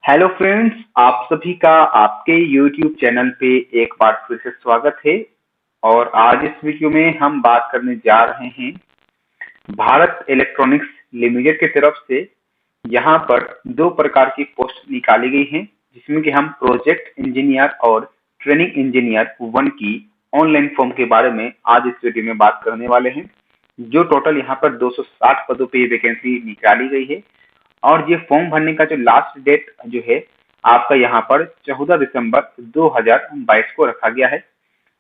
Hello friends, आप सभी का आपके YouTube चैनल पे एक बार फिर से स्वागत है। और आज इस वीडियो में हम बात करने जा रहे हैं भारत इलेक्ट्रॉनिक्स लिमिटेड की तरफ से। यहाँ पर दो प्रकार की पोस्ट निकाली गई हैं, जिसमें कि हम प्रोजेक्ट इंजीनियर और ट्रेनिंग इंजीनियर 1 की ऑनलाइन फॉर्म के बारे में आज इस वीडियो में बात करने वाले हैं। जो टोटल यहाँ पर 260 पदों पे वैकेंसी निकाली गई है। और ये फॉर्म भरने का जो लास्ट डेट जो है आपका यहाँ पर 14 दिसंबर 2022 को रखा गया है।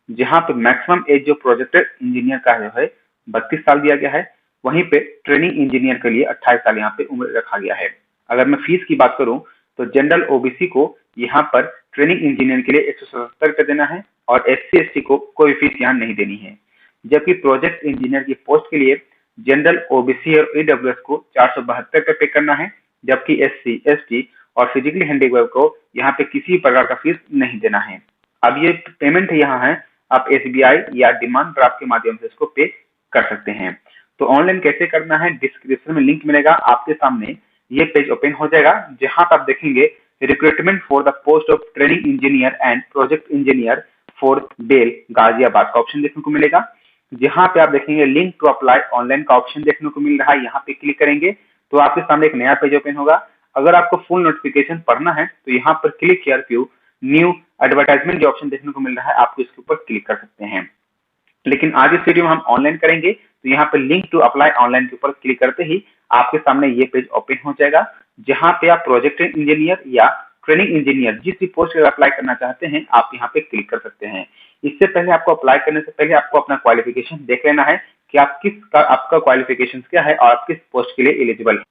जहाँ पे मैक्सिमम एज जो प्रोजेक्ट इंजीनियर का जो है 32 साल दिया गया है। वहीं पे ट्रेनिंग इंजीनियर के लिए 28 साल यहाँ पे उम्र रखा गया है। अगर मैं फीस की बात करूं तो जनरल ओबीसी को यहाँ पर ट्रेनिंग इंजीनियर के लिए 177 रुपये देना है और SC ST को कोई फीस यहाँ नहीं देनी है। जबकि प्रोजेक्ट इंजीनियर की पोस्ट के लिए जनरल ओबीसी और ईडब्ल्यूएस को 472 रुपये पे करना है। जबकि SC ST और फिजिकली हैंडीकैप को यहाँ पे किसी प्रकार का फीस नहीं देना है। अब ये पेमेंट यहाँ है, आप SBI या डिमांड ड्राफ्ट के माध्यम से इसको पे कर सकते हैं। तो ऑनलाइन कैसे करना है, डिस्क्रिप्शन में लिंक मिलेगा आपके सामने। ये पेज ओपन हो जाएगा जहां पर आप देखेंगे recruitment for the post of training engineer and project engineer for Dell Ghaziabad का ऑप्शन देखने को मिलेगा। जहां पे आप देखेंगे लिंक टू अप्लाई ऑनलाइन का ऑप्शन देखने को मिल रहा है। यहाँ पे क्लिक करेंगे तो आपके सामने एक नया पेज ओपन होगा। अगर आपको फुल नोटिफिकेशन पढ़ना है तो यहाँ पर click here view new advertisement जो ऑप्शन देखने को मिल रहा है, आपको इसके ऊपर क्लिक कर सकते हैं। लेकिन आज इस वीडियो में हम ऑनलाइन करेंगे, तो यहाँ पे लिंक टू अप्लाई ऑनलाइन के ऊपर क्लिक करते ही आपके सामने ये पेज ओपन हो जाएगा। जहां पे आप प्रोजेक्ट इंजीनियर या ट्रेनिंग इंजीनियर जिस भी पोस्ट पर अप्लाई करना चाहते हैं, आप यहाँ पे क्लिक कर सकते हैं। इससे पहले आपको अप्लाई करने से पहले आपको अपना क्वालिफिकेशन देख लेना है कि आपका क्वालिफिकेशन क्या है और आप किस पोस्ट के लिए एलिजिबल है।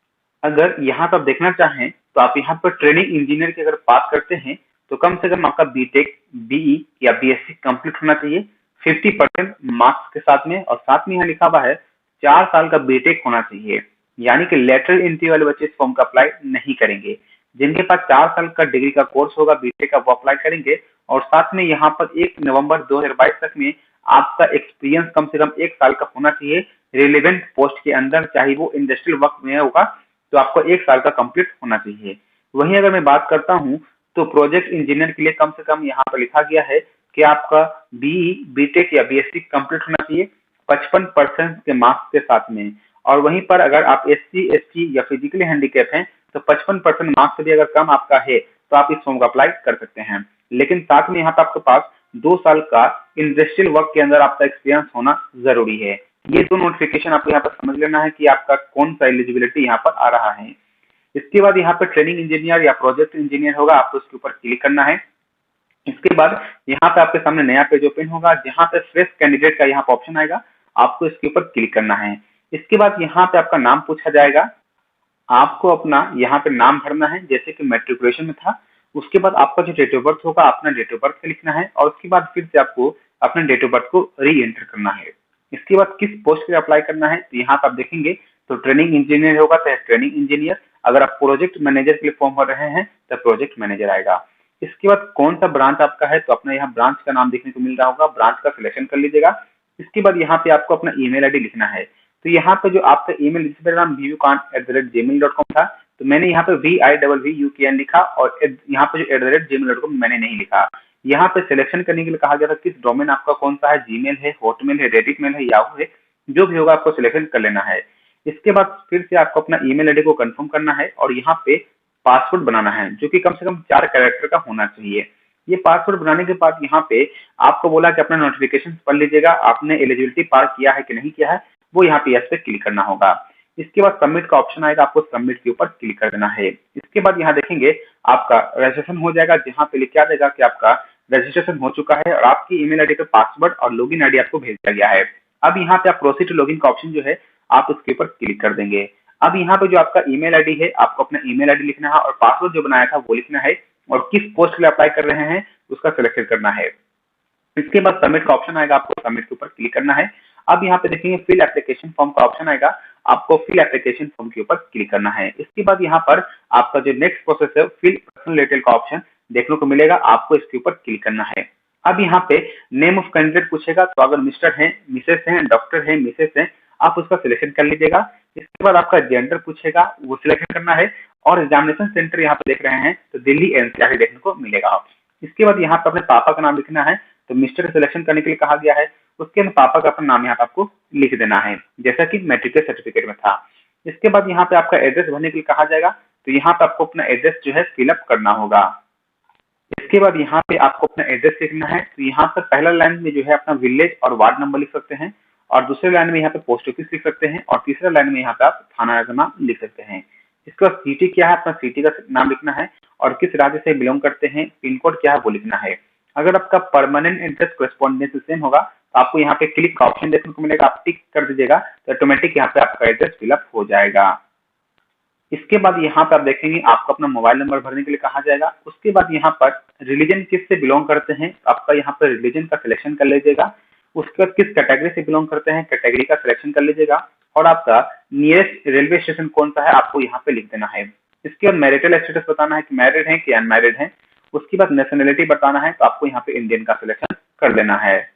अगर यहाँ पर आप देखना चाहें तो आप यहाँ पर ट्रेनिंग इंजीनियर की अगर बात करते हैं तो कम से कम आपका बीटेक, बीई या बीएससी कंप्लीट होना चाहिए 50% मार्क्स के साथ में। और साथ में यहाँ लिखा हुआ है 4 साल का बीटेक होना चाहिए। यानी कि लेटरल एंट्री वाले बच्चे इस फॉर्म का अप्लाई नहीं करेंगे। जिनके पास 4 साल का डिग्री का कोर्स होगा बीटेक का, वो अप्लाई करेंगे। और साथ में यहाँ पर 1 नवंबर 2022 तक में आपका एक्सपीरियंस कम से कम 1 साल का होना चाहिए रिलेवेंट पोस्ट के अंदर, चाहे वो इंडस्ट्रियल वर्क में होगा तो आपको 1 साल का कंप्लीट होना चाहिए। वहीं अगर मैं बात करता हूं तो प्रोजेक्ट इंजीनियर के लिए कम से कम यहाँ पर लिखा गया है कि आपका बीई, बीटेक या बीएससी कंप्लीट होना चाहिए 55% के मार्क्स के साथ में। और वहीं पर अगर आप SC ST या फिजिकली हैंडीकैप हैं तो 55% मार्क्स से भी अगर कम आपका है तो आप इस फॉर्म को अप्लाई कर सकते हैं। लेकिन साथ में यहाँ पे आपके पास 2 साल का इंडस्ट्रियल वर्क के अंदर आपका एक्सपीरियंस होना जरूरी है। ये दो नोटिफिकेशन आपको यहाँ पर समझ लेना है कि आपका कौन सा एलिजिबिलिटी यहाँ पर आ रहा है। इसके बाद यहाँ पर ट्रेनिंग इंजीनियर या प्रोजेक्ट इंजीनियर होगा, आपको इसके ऊपर क्लिक करना है। इसके बाद यहाँ पे आपके सामने नया पेज ओपन होगा जहाँ पे फ्रेश कैंडिडेट का यहाँ पे ऑप्शन आएगा, आपको इसके ऊपर क्लिक करना है। इसके बाद यहाँ पे आपका नाम पूछा जाएगा, आपको अपना यहाँ पे नाम भरना है जैसे कि मैट्रिकुलेशन में था। उसके बाद आपका जो डेट ऑफ बर्थ होगा अपना डेट ऑफ बर्थ लिखना है और उसके बाद फिर से आपको अपने डेट ऑफ बर्थ को री एंटर करना है। इसके बाद किस पोस्ट पे अप्लाई करना है तो यहाँ पे आप देखेंगे तो ट्रेनिंग इंजीनियर होगा तो ट्रेनिंग इंजीनियर, अगर आप प्रोजेक्ट मैनेजर के लिए फॉर्म भर रहे हैं तो प्रोजेक्ट मैनेजर आएगा। इसके बाद कौन सा ब्रांच आपका है तो अपना यहाँ ब्रांच का नाम देखने को मिल रहा होगा, ब्रांच का सिलेक्शन कर लीजिएगा। इसके बाद यहाँ पे आपको अपना ईमेल आईडी लिखना है। तो यहाँ पे जो आपका ईमेल जिस मेरा नाम vivukant@gmail.com था, तो मैंने यहाँ पे VIVVUKN लिखा और यहाँ पे जो @gmail.com मैंने नहीं लिखा। यहाँ पे सिलेक्शन करने के लिए कहा गया था किस डोमेन आपका कौन सा है, जीमेल है, हॉटमेल है, रेडिट मेल है, याहू है, जो भी होगा आपको सिलेक्शन कर लेना है। इसके बाद फिर से आपको अपना ईमेल आईडी को कंफर्म करना है और यहाँ पे पासवर्ड बनाना है जो कि कम से कम 4 कैरेक्टर का होना चाहिए। ये पासवर्ड बनाने के बाद यहाँ पे आपको बोला कि अपना नोटिफिकेशन पढ़ लीजिएगा, आपने एलिजिबिलिटी पार किया है कि नहीं किया है, वो यहाँ पे यस पे क्लिक करना होगा। इसके बाद सबमिट का ऑप्शन आएगा, आपको सबमिट के ऊपर क्लिक कर देना है। इसके बाद यहाँ देखेंगे आपका रजिस्ट्रेशन हो जाएगा जहाँ पे लिखा देगा कि आपका रजिस्ट्रेशन हो चुका है और आपकी ईमेल आईडी पे पासवर्ड और लॉगिन आईडी आपको भेज दिया गया है। अब यहाँ पे आप प्रोसीड टू लॉगिन का ऑप्शन जो है आप उसके ऊपर क्लिक कर देंगे। अब यहाँ पे जो आपका ईमेल आईडी है आपको अपना ईमेल आईडी लिखना है और पासवर्ड जो बनाया था वो लिखना है और किस पोस्ट के लिए अप्लाई कर रहे हैं उसका सिलेक्शन करना है। इसके बाद सबमिट का ऑप्शन आएगा, आपको सबमिट के ऊपर क्लिक करना है। अब यहाँ पे देखेंगे फिल एप्लीकेशन फॉर्म का ऑप्शन आएगा, आपको फिल एप्लीकेशन फॉर्म के ऊपर क्लिक करना है। इसके बाद यहाँ पर आपका जो नेक्स्ट प्रोसेस है फिल पर्सनल डिटेल का ऑप्शन देखने को मिलेगा, आपको इसके ऊपर क्लिक करना है। अब यहाँ पे नेम ऑफ कैंडिडेट पूछेगा, तो अगर मिस्टर है, मिसेस है, डॉक्टर है, मिसेस है, आप उसका सिलेक्शन कर लीजिएगा। इसके बाद आपका जेंडर पूछेगा, वो सिलेक्शन करना है और एग्जामिनेशन सेंटर यहाँ पे देख रहे हैं तो दिल्ली एनसीआर देखने को मिलेगा। इसके बाद यहाँ पे अपने पापा का नाम लिखना है, तो मिस्टर सिलेक्शन करने के लिए कहा गया है। उसके बाद पापा का अपना नाम यहाँ पे आपको लिख देना है, जैसा कि मैट्रिक के सर्टिफिकेट में था। इसके बाद यहाँ पे आपका एड्रेस भरने के लिए कहा जाएगा, तो यहाँ पे आपको अपना एड्रेस जो है फिलअप करना होगा। इसके बाद यहाँ पे आपको अपना एड्रेस लिखना है, तो यहाँ पर पहला लाइन में जो है अपना विलेज और वार्ड नंबर लिख सकते हैं, और दूसरे लाइन में यहाँ पे पोस्ट ऑफिस लिख सकते हैं, और तीसरे लाइन में यहाँ पे आप थाना का नाम लिख सकते हैं। इसके बाद सिटी क्या है, अपना सिटी का नाम लिखना है, और किस राज्य से बिलोंग करते हैं, पिन कोड क्या है वो लिखना है। अगर आपका परमानेंट एड्रेस कोरेस्पॉन्डेंस सेम होगा तो आपको यहाँ पे क्लिक का ऑप्शन देखने को मिलेगा, आप टिक कर दीजिएगा तो ऑटोमेटिक यहाँ पे आपका एड्रेस फिलअप हो जाएगा। इसके बाद यहाँ पर आप देखेंगे आपको अपना मोबाइल नंबर भरने के लिए कहा जाएगा। उसके बाद यहाँ पर रिलीजन किससे बिलोंग करते हैं, आपका यहाँ पर रिलीजन का सिलेक्शन कर लीजिएगा। उसके बाद किस कैटेगरी से बिलोंग करते हैं, कैटेगरी का सिलेक्शन कर लीजिएगा, और आपका नियरेस्ट रेलवे स्टेशन कौन सा है आपको यहाँ पे लिख देना है। इसके बाद मैरिटल स्टेटस बताना है कि मैरिड है कि अनमैरिड है। उसके बाद नेशनलिटी बताना है, तो आपको यहाँ पे इंडियन का सिलेक्शन कर देना है।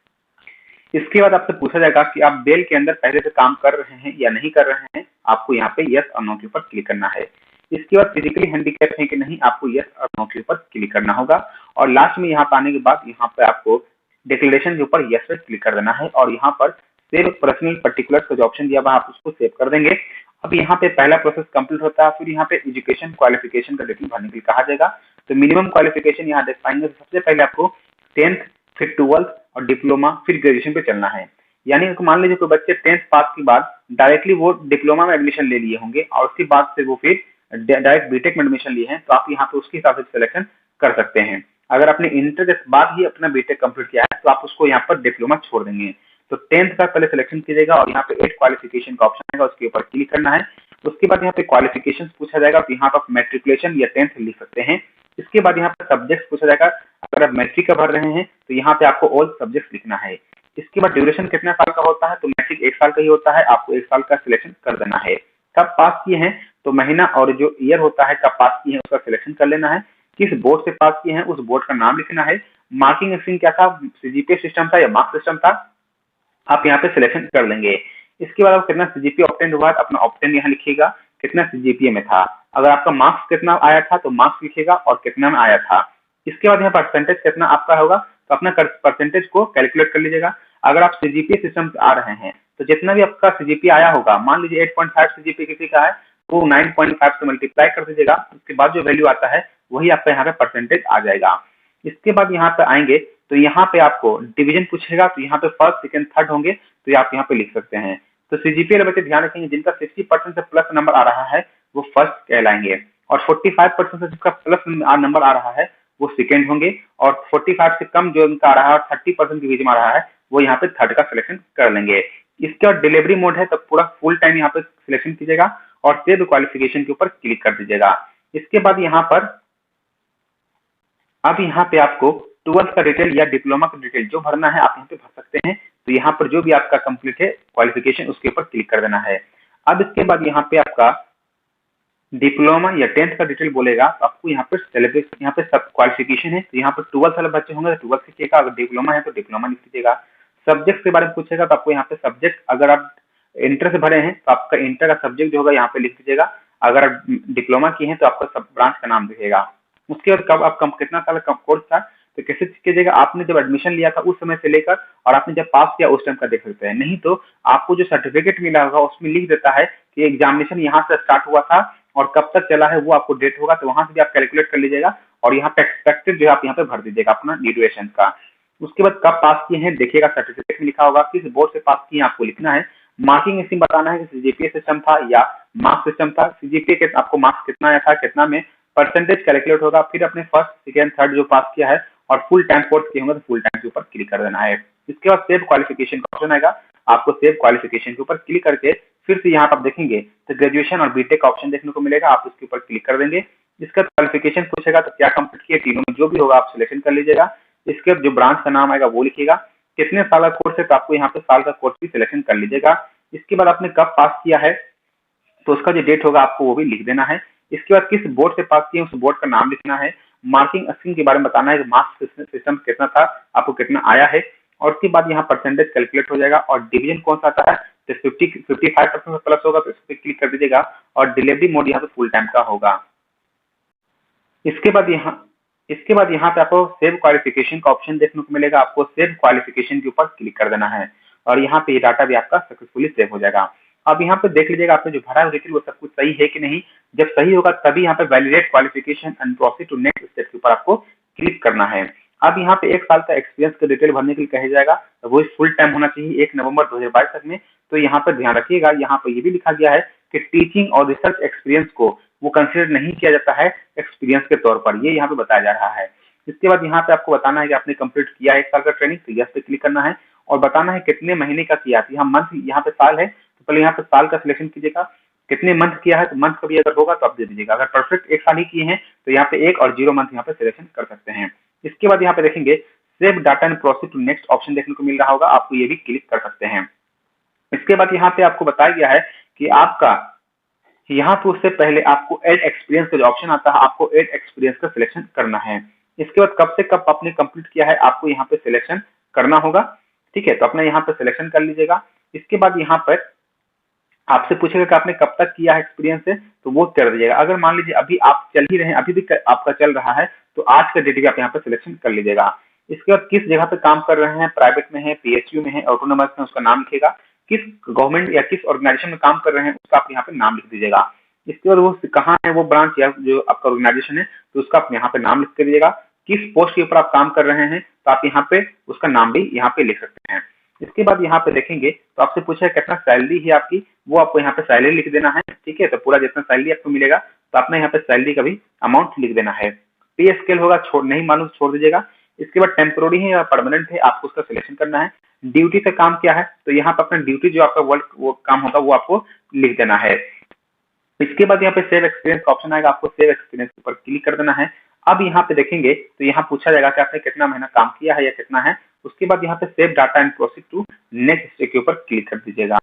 इसके बाद आपसे पूछा जाएगा कि आप बेल के अंदर पहले से काम कर रहे हैं या नहीं कर रहे हैं, आपको यहाँ पे यस और नो के ऊपर क्लिक करना है। इसके बाद फिजिकली हैंडीकैप है कि नहीं, आपको यस और नो के ऊपर क्लिक करना होगा, और लास्ट में यहाँ पे आने के बाद यहाँ पे आपको डिक्लेरेशन के ऊपर यस पे क्लिक कर देना है, और यहाँ पर सेव पर्सनल पर्टिकुलर्स का जो ऑप्शन दिया हुआ है आप उसको सेव कर देंगे। अब यहाँ पे पहला प्रोसेस कंप्लीट होता है, फिर यहाँ पे एजुकेशन क्वालिफिकेशन का डिटेल भरने के लिए कहा जाएगा। तो मिनिमम क्वालिफिकेशन यहाँ देख पाएंगे, सबसे पहले आपको 10th, फिर 12th और डिप्लोमा, फिर ग्रेजुएशन पे चलना है। यानी कि मान लीजिए कोई बच्चे 10th पास के बाद डायरेक्टली वो डिप्लोमा में एडमिशन ले लिए होंगे, और उसके बाद से वो फिर डायरेक्ट बीटेक में एडमिशन लिए हैं, तो आप यहाँ पे उसके हिसाब से सिलेक्शन कर सकते हैं। अगर आपने इंटर के बाद ही अपना बीटेक कंप्लीट किया है तो आप उसको यहाँ पर डिप्लोमा छोड़ देंगे। तो 10th का पहले सिलेक्शन कीजिएगा, और यहाँ पे 8 क्वालिफिकेशन का ऑप्शन आएगा, उसके ऊपर क्लिक करना है। उसके बाद यहाँ पे क्वालिफिकेशन पूछा जाएगा, तो यहाँ पर मेट्रिकुलेशन या 10th लिख सकते हैं। इसके बाद यहाँ पे सब्जेक्ट पूछा जाएगा, अगर आप मैट्रिक का भर रहे हैं तो यहाँ पे आपको ऑल सब्जेक्ट लिखना है। इसके बाद ड्यूरेशन कितना साल का होता है, तो मैट्रिक 1 साल का ही होता है, आपको 1 साल का सिलेक्शन कर देना है। कब पास किए हैं, तो महीना और जो ईयर होता है कब पास किए हैं उसका सिलेक्शन कर लेना है। किस बोर्ड से पास किए हैं उस बोर्ड का नाम लिखना है। मार्किंग स्कीम क्या था, सीजीपीए सिस्टम था या मार्क्स सिस्टम था, आप यहाँ पे सिलेक्शन कर लेंगे। इसके बाद आप कितना सीजीपीए ऑब्टेन हुआ, अपना ऑब्टेन यहाँ लिखिएगा, कितना सीजीपीए में था। अगर आपका मार्क्स कितना आया था तो मार्क्स लिखिएगा और कितना में आया था। इसके बाद यहाँ परसेंटेज कितना आपका होगा, तो अपना परसेंटेज को कैलकुलेट कर लीजिएगा। अगर आप सीजीपीए सिस्टम से आ रहे हैं तो जितना भी आपका सीजीपीए आया होगा, मान लीजिए 8.5 सीजीपीए किसी का है तो 9.5 से मल्टीप्लाई कर दीजिएगा, उसके बाद जो वैल्यू आता है वही आपका यहाँ पे परसेंटेज आ जाएगा। इसके बाद यहाँ पे आएंगे तो यहाँ पे आपको डिवीजन पूछेगा, तो यहाँ पे फर्स्ट सेकंड थर्ड होंगे, तो आप यहाँ पे लिख सकते हैं। तो सीजीपीए बच्चे ध्यान रखेंगे, जिनका 60% से प्लस नंबर आ रहा है वो फर्स्ट कहलाएंगे, और 45% से जिसका प्लस नंबर आ रहा है वो सेकंड होंगे, और 45 से कम जो इनका आ रहा है और 30% के बीच में आ रहा है वो यहाँ पे थर्ड का सिलेक्शन कर लेंगे। इसके बाद डिलीवरी मोड है, तो पूरा फुल टाइम यहाँ पे सिलेक्शन कीजिएगा और सेव क्वालिफिकेशन के ऊपर क्लिक कर दीजिएगा। इसके बाद यहाँ पर अब यहाँ पे आपको 12th का डिटेल या डिप्लोमा का डिटेल जो भरना है आप यहाँ पे भर सकते हैं। तो यहाँ पर जो भी आपका कंप्लीट है क्वालिफिकेशन उसके ऊपर क्लिक कर देना है। अब इसके बाद यहाँ पे आपका डिप्लोमा या 10th का डिटेल बोलेगा, तो आपको यहाँ पर सिलेबस यहाँ पे सब क्वालिफिकेशन है, तो यहाँ पर 12th वाले बच्चे होंगे तो 12th लिखिएगा, अगर डिप्लोमा है तो डिप्लोमा लिख दीजिएगा। सब्जेक्ट के बारे में पूछेगा तो आपको यहाँ पे सब्जेक्ट, अगर आप इंटर से भरे हैं तो आपका इंटर का सब्जेक्ट जो होगा यहाँ पे लिख दीजिएगा, अगर आप डिप्लोमा की हैं तो आपका सब ब्रांच का नाम दिखेगा। उसके बाद कब आप कितना साल का कोर्स था, तो कैसे कीजिएगा, आपने जब एडमिशन लिया था उस समय से लेकर और आपने जब पास किया उस टाइम का देख सकते हैं। नहीं तो आपको जो सर्टिफिकेट मिला होगा उसमें लिख देता है कि एग्जामिनेशन यहाँ से स्टार्ट हुआ था और कब तक चला है वो आपको डेट होगा, तो वहां से भी आप कैलकुलेट कर लीजिएगा और यहाँ पे एक्सपेक्टेड जो है आप यहाँ पे भर दीजिएगा अपना ड्यूरेशन का। उसके बाद कब पास किए हैं देखिएगा, सर्टिफिकेट में लिखा होगा, किस बोर्ड से पास किए आपको लिखना है। मार्किंग स्कीम बताना है कि सीजीपीए सिस्टम था या मार्क्स सिस्टम था, सीजीपीए के आपको मार्क्स कितना आया था, कितना में परसेंटेज कैलकुलेट होगा, फिर अपने फर्स्ट सेकेंड थर्ड जो पास किया है और फुल टाइम कोर्स किए होंगे तो फुल टाइम के ऊपर क्लिक कर देना है। इसके बाद सेव क्वालिफिकेशन का ऑप्शन आएगा, आपको सेव क्वालिफिकेशन के ऊपर क्लिक करके फिर से यहाँ पर आप देखेंगे तो ग्रेजुएशन और बीटेक का ऑप्शन देखने को मिलेगा, आप उसके ऊपर क्लिक कर देंगे। इसका क्वालिफिकेशन पूछेगा तो क्या कंप्लीट किया, तीनों में जो भी होगा आप सिलेक्शन कर लीजिएगा। इसके बाद जो ब्रांच का नाम आएगा वो लिखिएगा, कितने साल का कोर्स है तो आपको यहाँ पे साल का कोर्स भी सिलेक्शन कर लीजिएगा। इसके बाद आपने कब पास किया है तो उसका जो डेट होगा आपको वो भी लिख देना है। इसके बाद किस बोर्ड से पास किए उस बोर्ड का नाम लिखना है। मार्किंग स्कीम के बारे में बताना है कि मार्क्स सिस्टम कितना था, आपको कितना आया है, और उसके बाद यहाँ परसेंटेज कैलकुलेट हो जाएगा और डिवीजन कौन सा आता है तो 55% प्लस होगा तो इस पर क्लिक कर दीजिएगा और डिलीवरी मोड यहाँ पे फुल टाइम का होगा। इसके बाद यहाँ पे आपको सेव क्वालिफिकेशन का ऑप्शन देखने को मिलेगा। आपको सेव क्वालिफिकेशन के ऊपर क्लिक कर देना है और यहाँ पे ये डाटा भी आपका सक्सेसफुली सेव हो जाएगा। अब यहाँ पे देख लीजिएगा आपने जो भरा है डिटेल वो सब कुछ सही है कि नहीं। जब सही होगा तभी यहाँ पे validate qualification and proceed to next step के ऊपर आपको क्लिक करना है। अब यहाँ पे 1 साल का एक्सपीरियंस का डिटेल भरने के लिए कहा जाएगा, तो वो फुल टाइम होना चाहिए 1 नवंबर 2022 तक में। तो यहाँ पर ध्यान रखिएगा, यहाँ पर ये भी लिखा गया है कि टीचिंग और रिसर्च एक्सपीरियंस को वो कंसिडर नहीं किया जाता है एक्सपीरियंस के तौर पर, ये यहाँ पे बताया जा रहा है। इसके बाद यहाँ पे आपको बताना है कि आपने कंप्लीट किया है 1 साल का ट्रेनिंग, तो यस पे क्लिक करना है और बताना है कितने महीने का किया है। यहाँ मंथ, यहाँ पे साल है तो पहले यहाँ पे साल का सिलेक्शन कीजिएगा। कितने मंथ किया है तो मंथ का भी अगर होगा तो आप दे दीजिएगा। अगर परफेक्ट 1 साल ही किए हैं तो यहाँ पे 1 और 0 मंथ यहाँ पे सिलेक्शन कर सकते हैं। इसके बाद यहाँ पे देखेंगे save data and proceed to next option देखने को मिल रहा होगा, आपको ये भी क्लिक कर सकते हैं। इसके बाद यहाँ पे आपको बताया गया है कि आपका यहाँ पे उससे पहले आपको एड एक्सपीरियंस का जो ऑप्शन आता है, आपको एड एक्सपीरियंस का सिलेक्शन करना है। इसके बाद कब से कब आपने कंप्लीट किया है आपको यहाँ पे सिलेक्शन करना होगा। ठीक है, तो अपना यहाँ पे सिलेक्शन कर लीजिएगा। इसके बाद यहाँ पर आपसे पूछेगा कि आपने कब तक किया है एक्सपीरियंस है, तो वो कर दीजिएगा। अगर मान लीजिए अभी आप चल ही रहे हैं, अभी भी आपका चल रहा है, तो आज का डेट भी आप यहाँ पे सिलेक्शन कर लीजिएगा। इसके बाद किस जगह पे काम कर रहे हैं, प्राइवेट में है, पीएसयू में है, ऑटोनोमस में, उसका नाम लिखेगा। किस गवर्नमेंट या किस ऑर्गेनाइजेशन में काम कर रहे हैं उसका आप यहाँ पे नाम लिख दीजिएगा। इसके बाद वो कहाँ है वो ब्रांच या जो आपका ऑर्गेनाइजेशन है तो उसका आप यहाँ पे नाम लिख के दीजिएगा। किस पोस्ट के ऊपर आप काम कर रहे हैं तो आप यहाँ पे उसका नाम भी यहाँ पे लिख सकते हैं। इसके बाद यहाँ पे देखेंगे तो आपसे पूछा कितना सैलरी है आपकी, वो आपको यहाँ पे सैलरी लिख देना है। ठीक है, तो पूरा जितना सैलरी आपको मिलेगा तो आपने यहाँ पे सैलरी का भी अमाउंट लिख देना है। पे स्केल होगा छोड़ नहीं मालूम छोड़ दीजिएगा। इसके बाद टेम्पोररी है या परमानेंट है आपको उसका सिलेक्शन करना है। ड्यूटी का काम क्या है तो यहाँ पे अपना ड्यूटी जो आपका वर्क वो काम होगा वो आपको लिख देना है। इसके बाद यहाँ पे सेव एक्सपीरियंस का ऑप्शन आएगा, आपको सेव एक्सपीरियंस के ऊपर क्लिक कर देना है। अब यहाँ पे देखेंगे तो यहाँ पूछा जाएगा कि आपने कितना महीना काम किया है या कितना है। उसके बाद यहाँ पे save data and proceed to next step के ऊपर क्लिक कर दीजिएगा।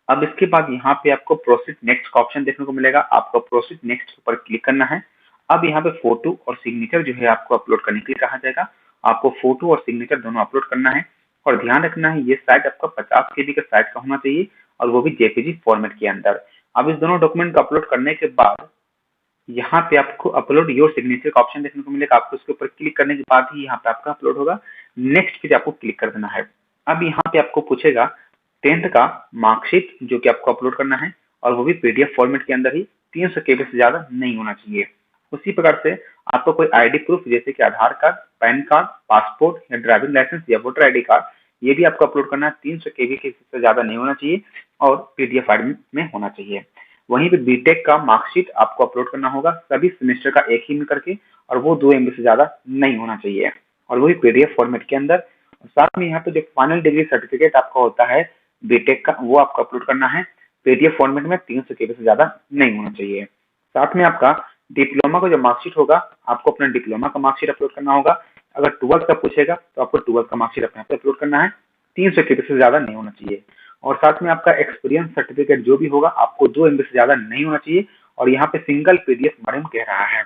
अब इसके बाद यहाँ पे आपको प्रोसीड नेक्स्ट का ऑप्शन देखने को मिलेगा, आपको प्रोसीड नेक्स्ट के ऊपर क्लिक करना है। अब यहाँ पे फोटो और सिग्नेचर जो है आपको अपलोड करने के लिए कहा जाएगा। आपको फोटो और सिग्नेचर दोनों अपलोड करना है और ध्यान रखना है ये साइट आपका 50 KB का साइज का होना चाहिए और वो भी जेपीजी फॉर्मेट के अंदर। अब इस दोनों डॉक्यूमेंट को अपलोड करने के बाद यहाँ पे आपको अपलोड योर सिग्नेचर का ऑप्शन देखने को मिलेगा। आपको उसके ऊपर क्लिक करने के बाद ही यहाँ पे आपका अपलोड होगा। नेक्स्ट पे आपको क्लिक कर देना है। अब यहाँ पे आपको पूछेगा 10th का मार्कशीट जो कि आपको अपलोड करना है और वो भी पीडीएफ फॉर्मेट के अंदर ही, 300 KB से ज्यादा नहीं होना चाहिए। उसी प्रकार से आपको कोई आईडी प्रूफ जैसे कि आधार कार्ड, पैन कार्ड, पासपोर्ट या ड्राइविंग लाइसेंस या वोटर आईडी कार्ड, ये भी आपको अपलोड करना है। 300 KB के से ज्यादा नहीं होना चाहिए और पीडीएफ फॉर्मेट में होना चाहिए। वहीं पे बीटेक का मार्कशीट आपको अपलोड करना होगा सभी सेमेस्टर का एक ही में करके और वो 2 MB से ज्यादा नहीं होना चाहिए और वही पीडीएफ फॉर्मेट के अंदर। साथ में यहाँ पे जो फाइनल डिग्री सर्टिफिकेट आपका होता है बीटेक का वो आपको अपलोड करना है पीडीएफ फॉर्मेट में, 300 KB से ज्यादा नहीं होना चाहिए। साथ में आपका डिप्लोमा का जो मार्कशीट होगा आपको अपना डिप्लोमा का मार्कशीट अपलोड करना होगा। अगर 12th का पूछेगा तो आपको 12th का मार्कशीट अपने आप अपलोड करना है, 300 KB से ज्यादा नहीं होना चाहिए। और साथ में आपका एक्सपीरियंस सर्टिफिकेट जो भी होगा आपको 2 MB से ज्यादा नहीं होना चाहिए और यहाँ पे सिंगल पीडीएफ मैडम कह रहा है।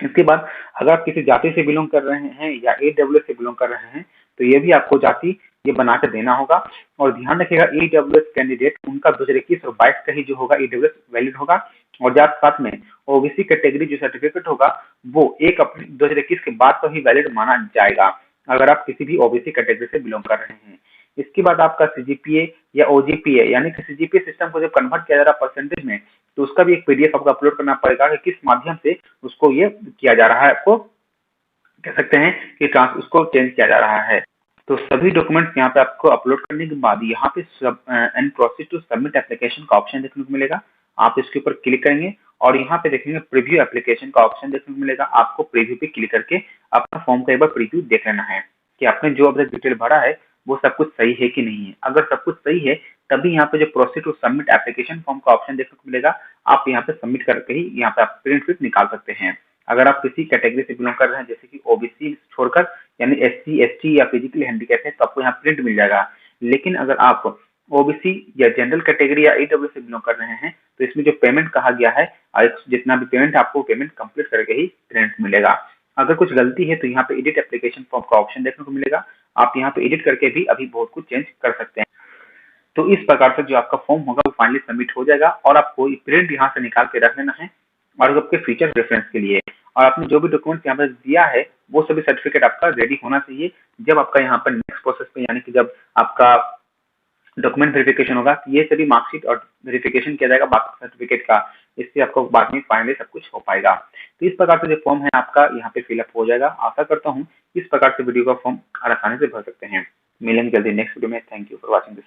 इसके बाद अगर आप किसी जाति से बिलोंग कर रहे हैं या AWS से बिलोंग कर रहे हैं तो ये भी आपको जाति ये बना के देना होगा। और ध्यान रखिएगा AWS कैंडिडेट उनका 2021 और 22 का ही जो होगा AWS वैलिड होगा और साथ में ओबीसी कैटेगरी जो सर्टिफिकेट होगा वो एक अपने 2021 के बाद तो ही वैलिड माना जाएगा अगर आप किसी भी ओबीसी कैटेगरी से बिलोंग कर रहे हैं। इसके बाद आपका सीजीपीए या ओजीपीए यानी कि सीजीपीए सिस्टम को जब कन्वर्ट किया जा रहा है परसेंटेज में तो उसका भी एक पीडीएफ आपको अपलोड करना पड़ेगा कि किस माध्यम से उसको ये किया जा रहा है, आपको कह सकते हैं कि उसको चेंज किया जा रहा है। तो सभी डॉक्यूमेंट्स यहाँ पे आपको अपलोड करने के बाद यहाँ पे and proceed to submit application का ऑप्शन देखने को मिलेगा। आप इसके ऊपर क्लिक करेंगे और यहाँ पे देखेंगे प्रीव्यू एप्लीकेशन का ऑप्शन देखने को मिलेगा। आपको प्रीव्यू पे क्लिक करके अपना फॉर्म का एक बार प्रीव्यू देख लेना है कि आपने जो अपना डिटेल भरा है वो सब कुछ सही है कि नहीं है। अगर सब कुछ सही है तभी यहाँ पे जो proceed to submit application form का ऑप्शन देखने को मिलेगा। आप यहाँ पे सबमिट करके ही यहाँ पे आप प्रिंट निकाल सकते हैं। अगर आप किसी कैटेगरी से बिलोंग कर रहे हैं जैसे कि ओबीसी छोड़कर यानी एससी एसटी या फिजिकली हैंडीकैप है तो आपको यहाँ प्रिंट मिल जाएगा। लेकिन अगर आप ओबीसी या जनरल कैटेगरी या ईडब्ल्यू से बिलोंग कर रहे हैं तो इसमें जो पेमेंट कहा गया है जितना भी पेमेंट आपको पेमेंट कंप्लीट करके ही प्रिंट मिलेगा। अगर कुछ गलती है तो यहाँ पे एडिट एप्लीकेशन फॉर्म का ऑप्शन देखने को मिलेगा। आप यहाँ पे एडिट करके भी अभी बहुत कुछ चेंज कर सकते हैं। तो इस प्रकार से जो आपका फॉर्म होगा वो फाइनली सबमिट हो जाएगा और आपको प्रिंट यहाँ से निकाल के रख लेना है और आपके फ्यूचर रेफरेंस के लिए। और आपने जो भी डॉक्यूमेंट्स यहाँ पर दिया है वो सभी सर्टिफिकेट आपका रेडी होना चाहिए। जब आपका यहाँ पर नेक्स्ट प्रोसेस पे यानी कि जब आपका डॉक्यूमेंट वेरिफिकेशन होगा, ये सभी मार्कशीट और वेरिफिकेशन किया जाएगा बाकी सर्टिफिकेट का, इससे आपको बाद में फाइनली सब कुछ हो पाएगा। तो इस प्रकार से जो फॉर्म है आपका यहाँ पे फिलअप हो जाएगा। आशा करता हूँ इस प्रकार से वीडियो का फॉर्म आसानी से भर सकते हैं। मिलेंगे जल्दी नेक्स्ट वीडियो में। Thank you for watching this.